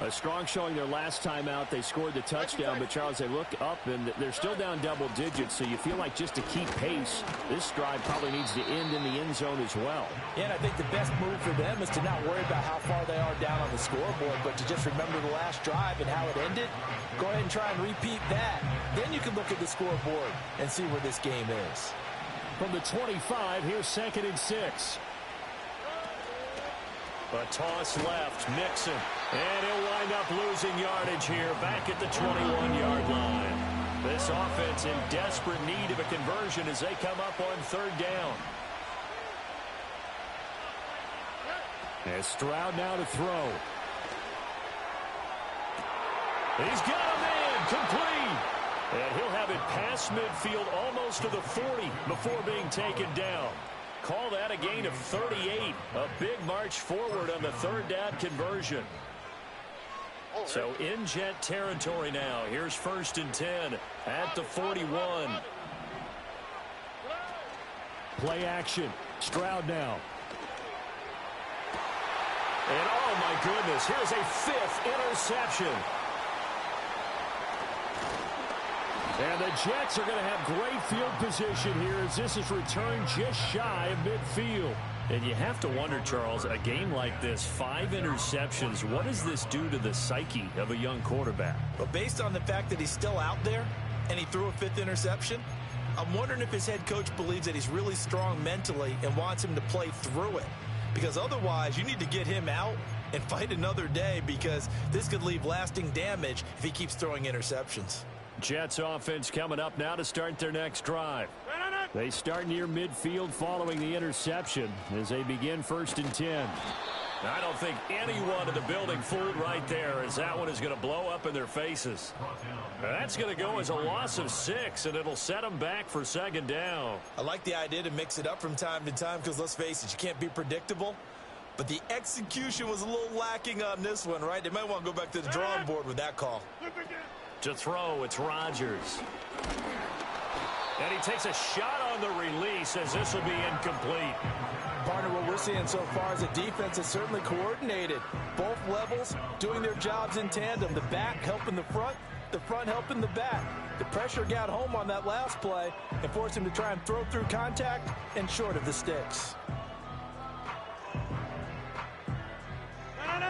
A strong showing their last time out. They scored the touchdown, but, Charles, they look up, and they're still down double digits, so you feel like just to keep pace, this drive probably needs to end in the end zone as well. Yeah, and I think the best move for them is to not worry about how far they are down on the scoreboard, but to just remember the last drive and how it ended. Go ahead and try and repeat that. Then you can look at the scoreboard and see where this game is. From the 25, here's 2nd and 6. A toss left, Mixon, and he'll wind up losing yardage here back at the 21-yard line. This offense in desperate need of a conversion as they come up on 3rd down. As Stroud now to throw. He's got him in, complete. And he'll have it past midfield almost to the 40 before being taken down. Call that a gain of 38. A big march forward on the 3rd down conversion. So in Jet territory now. Here's 1st and 10 at the 41. Play action. Stroud now. And oh my goodness, here's a 5th interception. And the Jets are going to have great field position here as this is returned just shy of midfield. And you have to wonder, Charles, a game like this, 5 interceptions, what does this do to the psyche of a young quarterback? But based on the fact that he's still out there and he threw a 5th interception, I'm wondering if his head coach believes that he's really strong mentally and wants him to play through it. Because otherwise, you need to get him out and fight another day, because this could leave lasting damage if he keeps throwing interceptions. Jets offense coming up now to start their next drive. They start near midfield following the interception as they begin 1st and 10. I don't think anyone in the building fooled right there, as that one is going to blow up in their faces. That's going to go as a loss of 6, and it'll set them back for 2nd down. I like the idea to mix it up from time to time, because let's face it, you can't be predictable. But the execution was a little lacking on this one, right? They might want to go back to the drawing board with that call. To throw, it's Rodgers. And he takes a shot on the release as this will be incomplete. Partner, what we're seeing so far is a defense is certainly coordinated. Both levels doing their jobs in tandem. The back helping the front helping the back. The pressure got home on that last play and forced him to try and throw through contact and short of the sticks.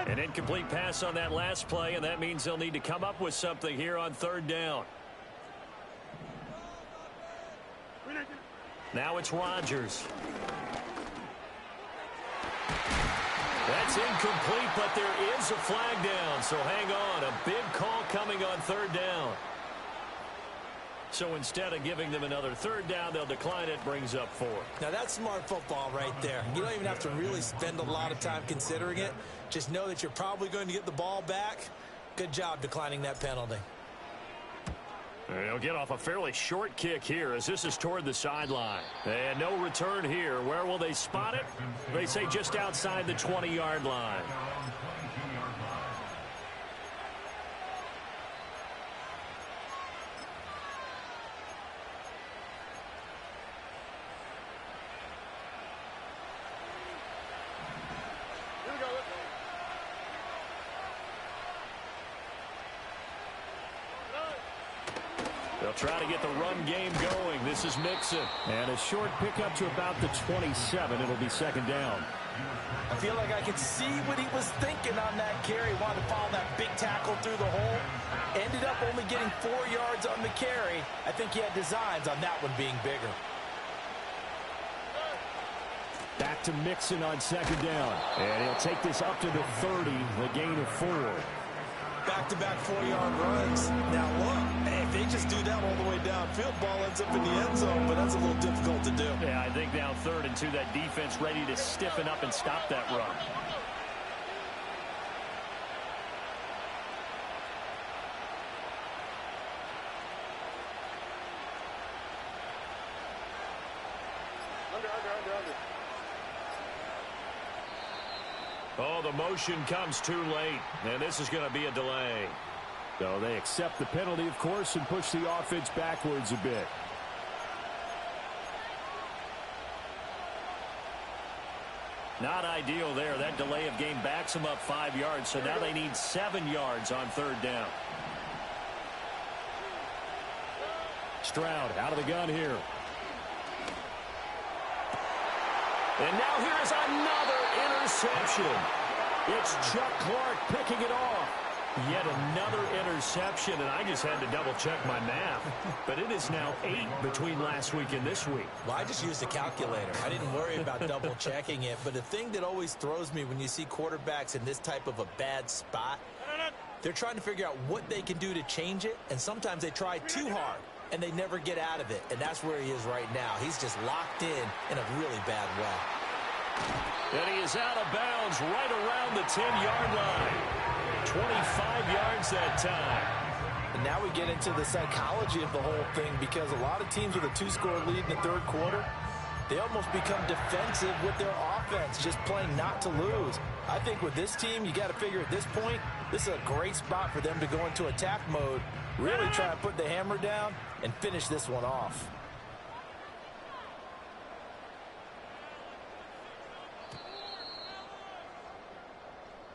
An incomplete pass on that last play, and that means they'll need to come up with something here on 3rd down. Now it's Rodgers. That's incomplete, but there is a flag down, so hang on. A big call coming on 3rd down. So instead of giving them another 3rd down, they'll decline it, brings up 4. Now that's smart football right there. You don't even have to really spend a lot of time considering it. Just know that you're probably going to get the ball back. Good job declining that penalty. They'll get off a fairly short kick here as this is toward the sideline. And no return here. Where will they spot it? They say just outside the 20-yard line. They'll try to get the run game going. This is Mixon. And a short pickup to about the 27. It'll be 2nd down. I feel like I could see what he was thinking on that carry. Wanted to follow that big tackle through the hole. Ended up only getting 4 yards on the carry. I think he had designs on that one being bigger. Back to Mixon on 2nd down. And he'll take this up to the 30, the gain of 4. Back-to-back 4-yard runs. Now look, if they just do that all the way downfield, ball ends up in the end zone, but that's a little difficult to do. Yeah, I think now 3rd and 2, that defense ready to stiffen up and stop that run. Oh, the motion comes too late, and this is going to be a delay. So they accept the penalty, of course, and push the offense backwards a bit. Not ideal there. That delay of game backs them up 5 yards, so now they need 7 yards on 3rd down. Stroud out of the gun here. And now here is another interception. It's Chuck Clark picking it off. Yet another interception, and I just had to double-check my math. But it is now 8 between last week and this week. Well, I just used a calculator. I didn't worry about double-checking it. But the thing that always throws me when you see quarterbacks in this type of a bad spot, they're trying to figure out what they can do to change it, and sometimes they try too hard, and they never get out of it. And that's where he is right now. He's just locked in a really bad way. And he is out of bounds right around the 10-yard line. 25 yards that time. And now we get into the psychology of the whole thing, because a lot of teams with a 2-score lead in the 3rd quarter, they almost become defensive with their offense, just playing not to lose. I think with this team, you got to figure at this point, this is a great spot for them to go into attack mode, really try to put the hammer down and finish this one off.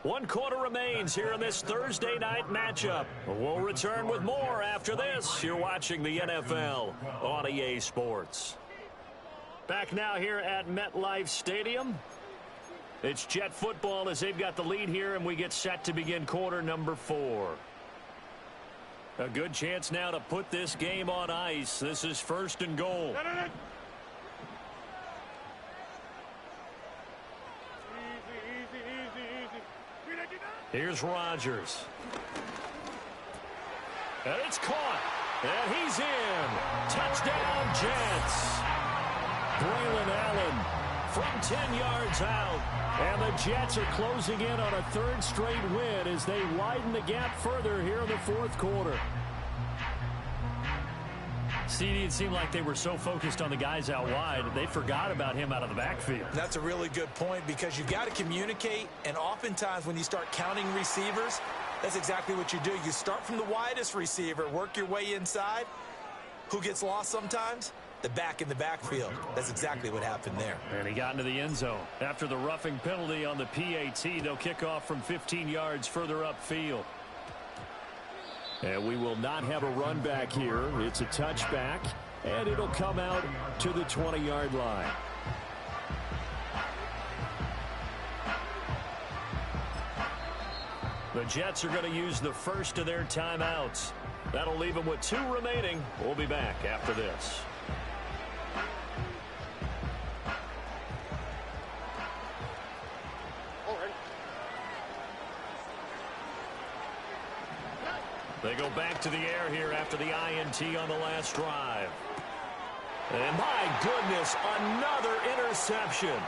One quarter remains here in this Thursday night matchup. We'll return with more after this. You're watching the NFL on EA Sports. Back now here at MetLife Stadium. It's Jet football as they've got the lead here, and we get set to begin quarter number 4. A good chance now to put this game on ice. This is 1st and goal. Here's Rodgers. And it's caught. And he's in. Touchdown, Jets. Braylon Allen from 10 yards out. And the Jets are closing in on a 3rd straight win as they widen the gap further here in the 4th quarter. CD, it seemed like they were so focused on the guys out wide, they forgot about him out of the backfield. That's a really good point because you've got to communicate, and oftentimes when you start counting receivers, that's exactly what you do. You start from the widest receiver, work your way inside. Who gets lost sometimes? The back in the backfield. That's exactly what happened there. And he got into the end zone. After the roughing penalty on the PAT, they'll kick off from 15 yards further upfield. And we will not have a run back here. It's a touchback, and it'll come out to the 20-yard line. The Jets are going to use the first of their timeouts. That'll leave them with 2 remaining. We'll be back after this. They go back to the air here after the INT on the last drive. And my goodness, another interception.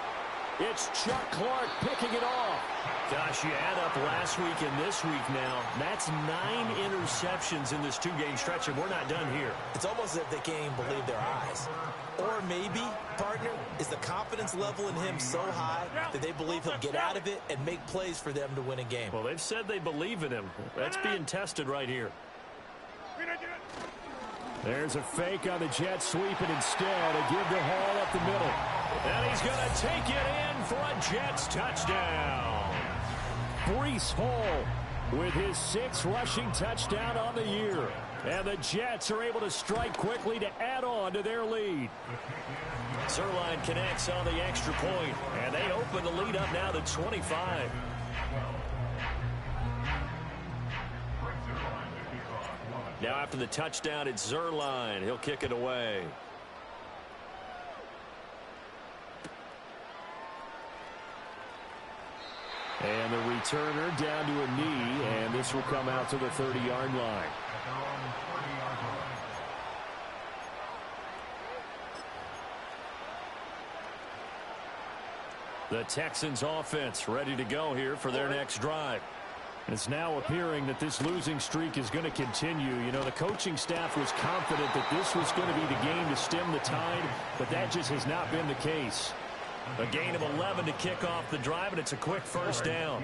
It's Chuck Clark picking it off. Gosh, you add up last week and this week now, that's 9 interceptions in this 2-game stretch, and we're not done here. It's almost as if they can't even believe their eyes. Or maybe, partner, is the confidence level in him so high that they believe he'll get out of it and make plays for them to win a game. Well, they've said they believe in him. That's being tested right here. There's a fake on the Jets sweeping instead. A give to Hall up the middle. And he's going to take it in for a Jets touchdown. Breece Hall with his 6th rushing touchdown on the year. And the Jets are able to strike quickly to add on to their lead. Zerline connects on the extra point, and they open the lead up now to 25. Now after the touchdown, it's Zerline. He'll kick it away. And the returner down to a knee, and this will come out to the 30-yard line. The Texans offense ready to go here for their next drive. It's now appearing that this losing streak is going to continue. You know, the coaching staff was confident that this was going to be the game to stem the tide, but that just has not been the case. A gain of 11 to kick off the drive, and it's a quick first down.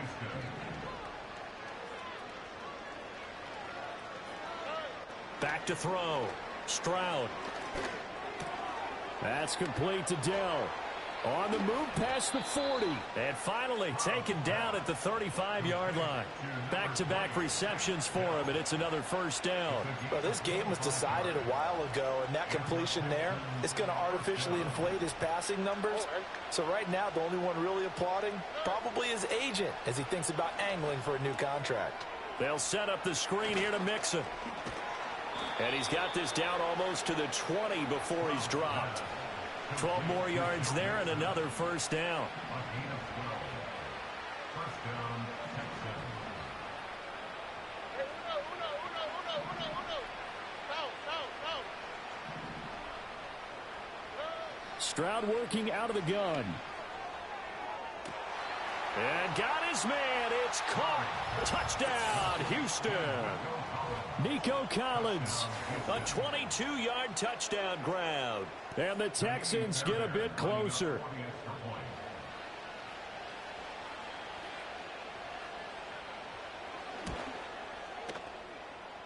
Back to throw. Stroud. That's complete to Dell. On the move past the 40. And finally taken down at the 35-yard line. Back-to-back receptions for him, and it's another first down. Well, this game was decided a while ago, and that completion there is going to artificially inflate his passing numbers. So right now, the only one really applauding probably his agent as he thinks about angling for a new contract. They'll set up the screen here to Mixon. And he's got this down almost to the 20 before he's dropped. 12 more yards there and another first down. Stroud working out of the gun. And got his man. It's caught. Touchdown, Houston. Nico Collins, a 22-yard touchdown grab. And the Texans get a bit closer.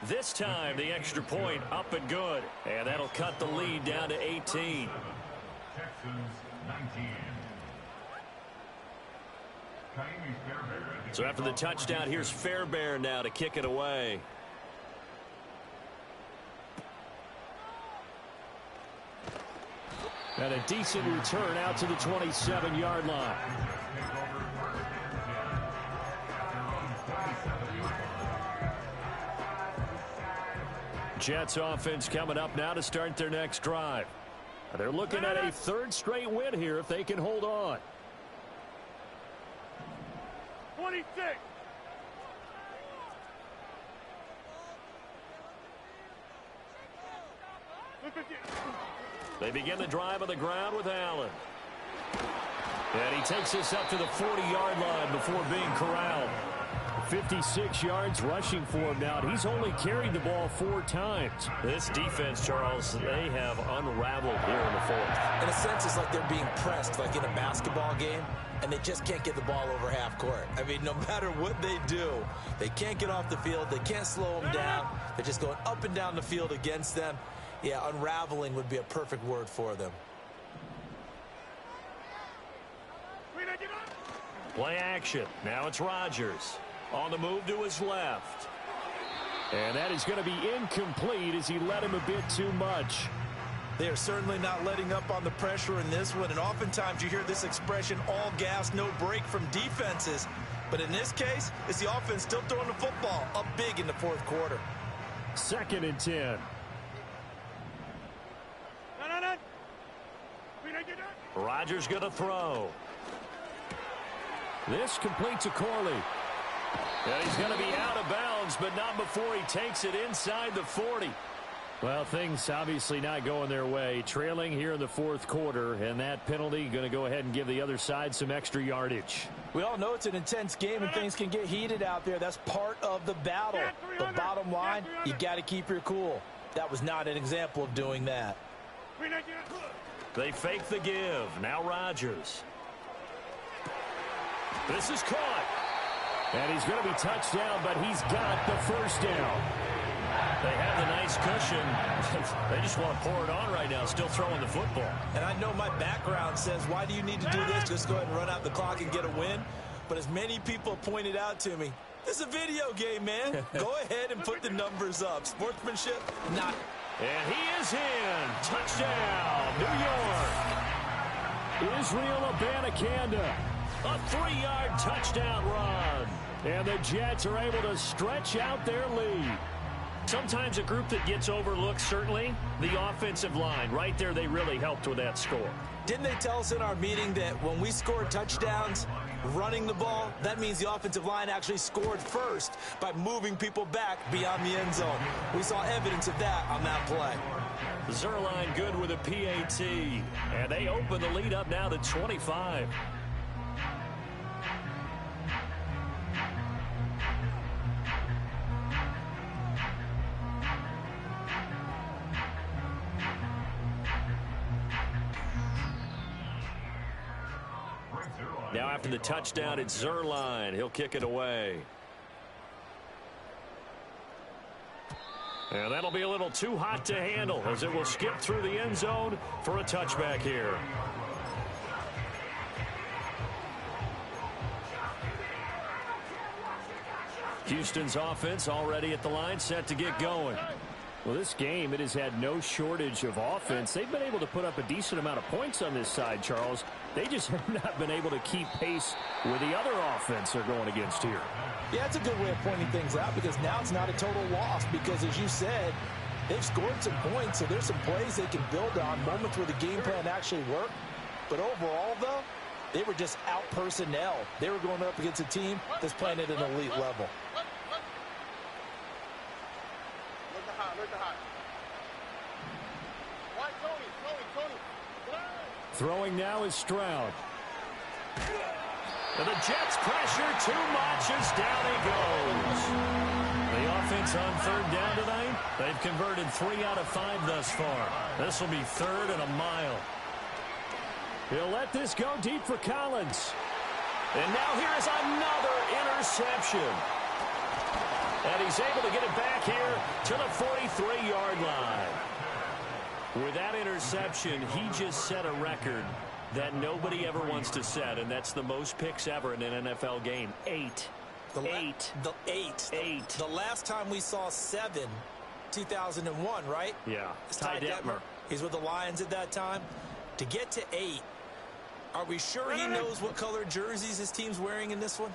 This time, the extra point up and good. And that'll cut the lead down to 18. Texans 19. So after the touchdown, here's Fairbairn now to kick it away. And a decent return out to the 27-yard line. Jets offense coming up now to start their next drive. They're looking at a third straight win here if they can hold on. 26. They begin the drive on the ground with Allen. And he takes this up to the 40-yard line before being corralled. 56 yards rushing for him now. He's only carried the ball 4 times. This defense, Charles, they have unraveled here in the fourth. In a sense, it's like they're being pressed, like in a basketball game, and they just can't get the ball over half court. I mean, no matter what they do, they can't get off the field. They can't slow them down. They're just going up and down the field against them. Yeah, unraveling would be a perfect word for them. Play action. Now it's Rodgers. On the move to his left. And that is going to be incomplete as he let him a bit too much. They are certainly not letting up on the pressure in this one. And oftentimes you hear this expression, all gas, no break from defenses. But in this case, it's the offense still throwing the football up big in the fourth quarter. 2nd and 10. Rodgers going to throw. This completes a Corley. And he's going to be out of bounds, but not before he takes it inside the 40. Well, things obviously not going their way. Trailing here in the fourth quarter, and that penalty going to go ahead and give the other side some extra yardage. We all know it's an intense game and things can get heated out there. That's part of the battle. The bottom line, you got to keep your cool. That was not an example of doing that. They fake the give. Now Rodgers. This is caught. And he's going to be touched down, but he's got the first down. They have the nice cushion. They just want to pour it on right now, still throwing the football. And I know my background says, why do you need to do this? Just go ahead and run out the clock and get a win. But as many people pointed out to me, this is a video game, man. Go ahead and put the numbers up. Sportsmanship, not. And he is in. Touchdown, New York. Israel Abanikanda. A 3-yard touchdown run. And the Jets are able to stretch out their lead. Sometimes a group that gets overlooked, certainly, the offensive line. Right there, they really helped with that score. Didn't they tell us in our meeting that when we score touchdowns, running the ball, that means the offensive line actually scored first by moving people back beyond the end zone. We saw evidence of that on that play. Zerline good with a PAT. And they open the lead up now to 25. Now after the touchdown, it's Zerline. He'll kick it away. And that'll be a little too hot to handle as it will skip through the end zone for a touchback here. Houston's offense already at the line, set to get going. Well, this game, it has had no shortage of offense. They've been able to put up a decent amount of points on this side, Charles. They just have not been able to keep pace with the other offense they're going against here. Yeah, it's a good way of pointing things out because now it's not a total loss because, as you said, they've scored some points, so there's some plays they can build on, moments where the game plan actually worked. But overall, though, they were just out personnel. They were going up against a team that's playing at an elite level. Throwing now is Stroud. And the Jets pressure too much as down he goes. The offense on third down tonight, they've converted 3 out of 5 thus far. This will be 3rd and a mile. He'll let this go deep for Collins. And now here is another interception. And he's able to get it back here to the 43-yard line. With that interception, he just set a record that nobody ever wants to set, and that's the most picks ever in an NFL game. 8. The last time we saw 7, 2001, right? Yeah. It's Ty Detmer. He's with the Lions at that time. To get to 8, are we sure he knows what color jerseys his team's wearing in this one?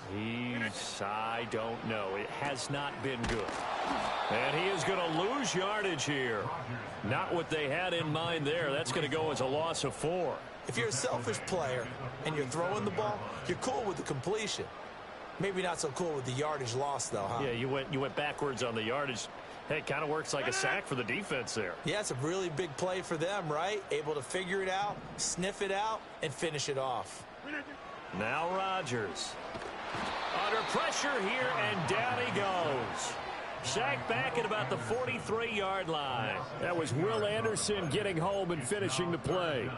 I don't know. It has not been good. And he is going to lose yardage here. Not what they had in mind there. That's going to go as a loss of 4. If you're a selfish player and you're throwing the ball, you're cool with the completion. Maybe not so cool with the yardage loss, though, huh? Yeah, you went backwards on the yardage. Hey, it kind of works like a sack for the defense there. Yeah, it's a really big play for them, right? Able to figure it out, sniff it out, and finish it off. Now Rodgers. Under pressure here, and down he goes. Sacked back at about the 43-yard line. That was Will Anderson getting home and finishing the play.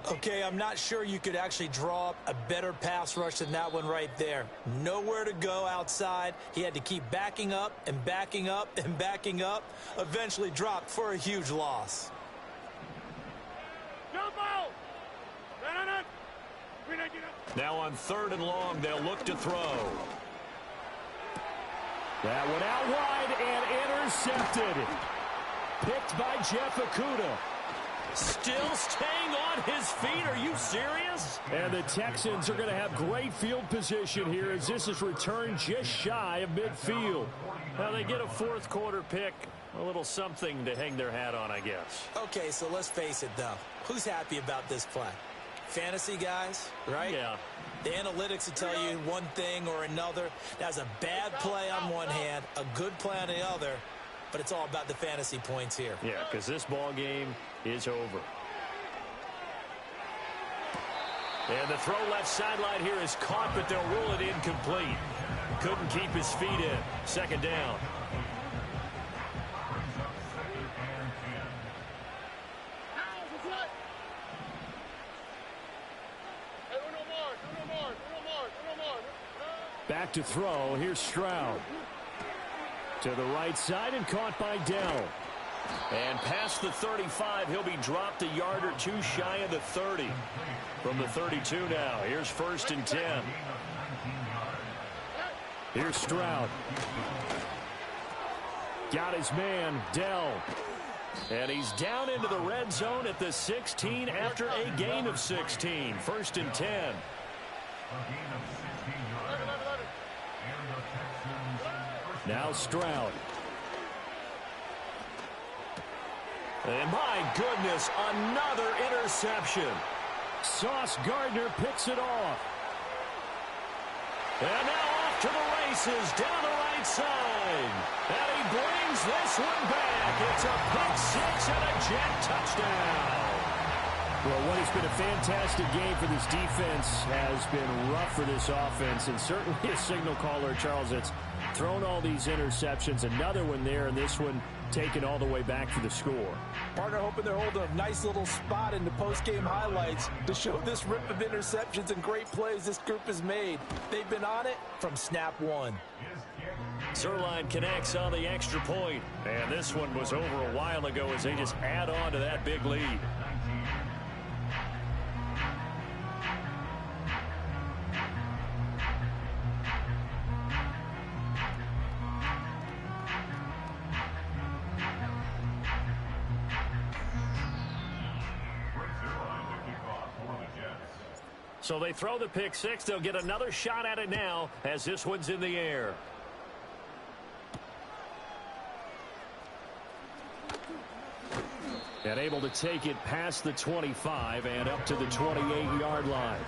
Okay, I'm not sure you could actually draw up a better pass rush than that one right there. Nowhere to go outside. He had to keep backing up and backing up and backing up. Eventually dropped for a huge loss. Now on 3rd and long, they'll look to throw. That one out wide and intercepted. Picked by Jeff Okudah. Still staying on his feet. Are you serious? And the Texans are going to have great field position here as this is returned just shy of midfield. Now they get a 4th quarter pick. A little something to hang their hat on, I guess. Okay, so let's face it, though. Who's happy about this play? Fantasy guys, right? Yeah. The analytics will tell you one thing or another. That's a bad play on one hand, a good play on the other. But it's all about the fantasy points here. Yeah, because this ball game is over. And the throw left sideline here is caught, but they'll rule it incomplete. Couldn't keep his feet in. 2nd down. Back to throw. Here's Stroud. To the right side and caught by Dell. And past the 35, he'll be dropped a yard or 2 shy of the 30. From the 32 now, here's 1st and 10. Here's Stroud. Got his man, Dell. And he's down into the red zone at the 16 after a gain of 16. 1st and 10. Now Stroud. And my goodness, another interception. Sauce Gardner picks it off. And now off to the races down the right side. And he brings this one back. It's a pick 6 and a Jet touchdown. Well, what has been a fantastic game for this defense has been rough for this offense, and certainly a signal caller, Charles, that's thrown all these interceptions. Another one there, and this one taken all the way back for the score. Partner hoping they're holding a nice little spot in the post-game highlights to show this rip of interceptions and great plays this group has made. They've been on it from snap 1. Zerline connects on the extra point, and this one was over a while ago as they just add on to that big lead. So they throw the pick 6. They'll get another shot at it now as this one's in the air. And able to take it past the 25 and up to the 28-yard line.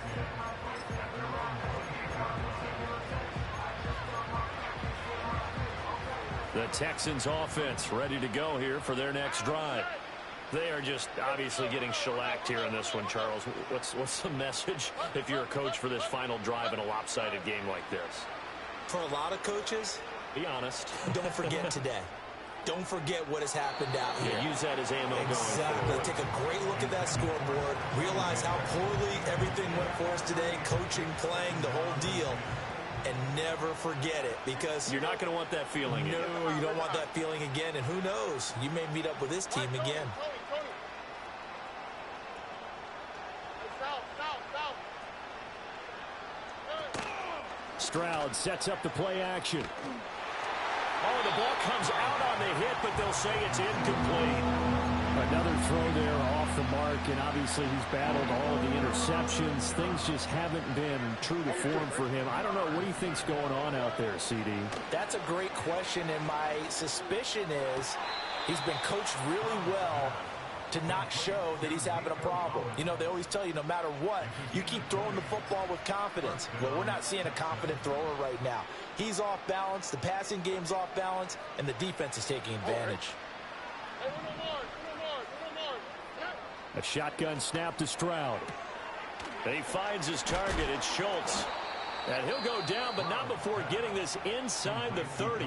The Texans offense ready to go here for their next drive. They are just obviously getting shellacked here in this one, Charles. What's the message if you're a coach for this final drive in a lopsided game like this? For a lot of coaches, be honest. Don't forget today. Don't forget what has happened out here. Yeah, use that as ammo going forward. Take a great look at that scoreboard. Realize how poorly everything went for us today. Coaching, playing, the whole deal. And never forget it, because you're not going to want that feeling again. No, you don't want that feeling again. And who knows? You may meet up with this team again. Stroud sets up the play action. Oh, the ball comes out on the hit, but they'll say it's incomplete. Another throw there off the mark, and obviously he's battled all of the interceptions. Things just haven't been true to form for him. I don't know. What do you think's going on out there, CD? That's a great question, and my suspicion is he's been coached really well to not show that he's having a problem. You know, they always tell you no matter what, you keep throwing the football with confidence. Well, we're not seeing a confident thrower right now. He's off balance, the passing game's off balance, and the defense is taking advantage. A shotgun snap to Stroud. He finds his target. It's Schultz. And he'll go down, but not before getting this inside the 30.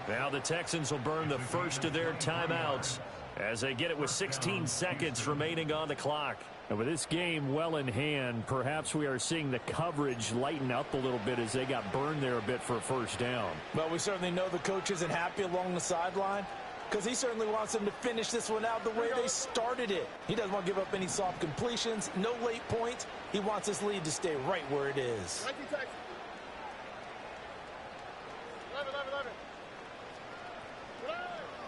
Now the Texans will burn the first of their timeouts as they get it with 16 seconds remaining on the clock. And with this game well in hand, perhaps we are seeing the coverage lighten up a little bit as they got burned there a bit for a first down. Well, we certainly know the coach isn't happy along the sideline because he certainly wants them to finish this one out the way they started it. He doesn't want to give up any soft completions, no late points. He wants this lead to stay right where it is.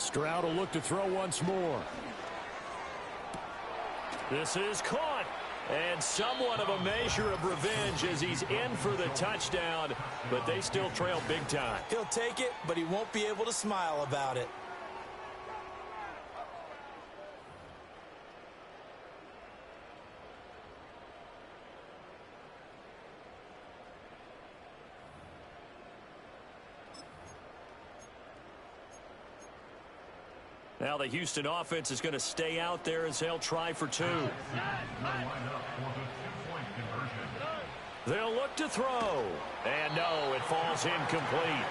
Stroud will look to throw once more. This is caught. And somewhat of a measure of revenge as he's in for the touchdown, but they still trail big time. He'll take it, but he won't be able to smile about it. Now the Houston offense is going to stay out there as they'll try for two. They'll look to throw. And no, it falls incomplete.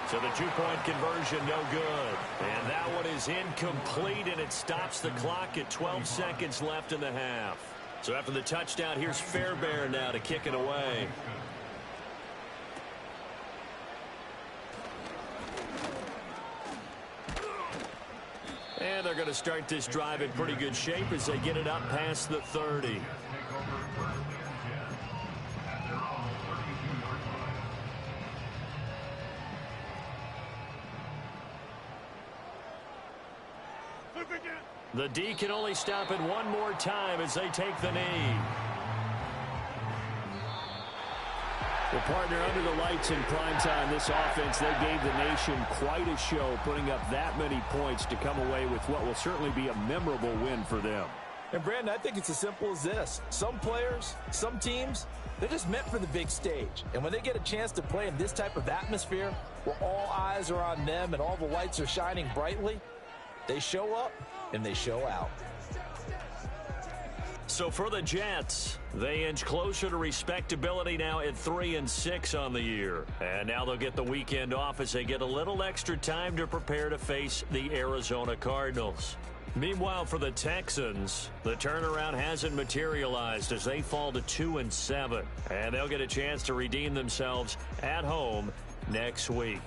So the two-point conversion no good. And that one is incomplete, and it stops the clock at 12 seconds left in the half. So after the touchdown, here's Fairbairn now to kick it away. And they're going to start this drive in pretty good shape as they get it up past the 30. The D can only stop it one more time as they take the knee. Well, partner, under the lights in primetime, this offense, they gave the nation quite a show, putting up that many points to come away with what will certainly be a memorable win for them. And, Brandon, I think it's as simple as this. Some players, some teams, they're just meant for the big stage. And when they get a chance to play in this type of atmosphere where all eyes are on them and all the lights are shining brightly, they show up and they show out. So for the Jets, they inch closer to respectability now at 3-6 on the year. And now they'll get the weekend off as they get a little extra time to prepare to face the Arizona Cardinals. Meanwhile, for the Texans, the turnaround hasn't materialized as they fall to 2-7. And they'll get a chance to redeem themselves at home next week.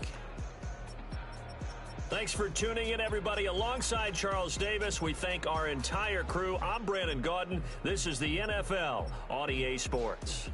Thanks for tuning in, everybody. Alongside Charles Davis, we thank our entire crew. I'm Brandon Gaudin. This is the NFL on EA Sports.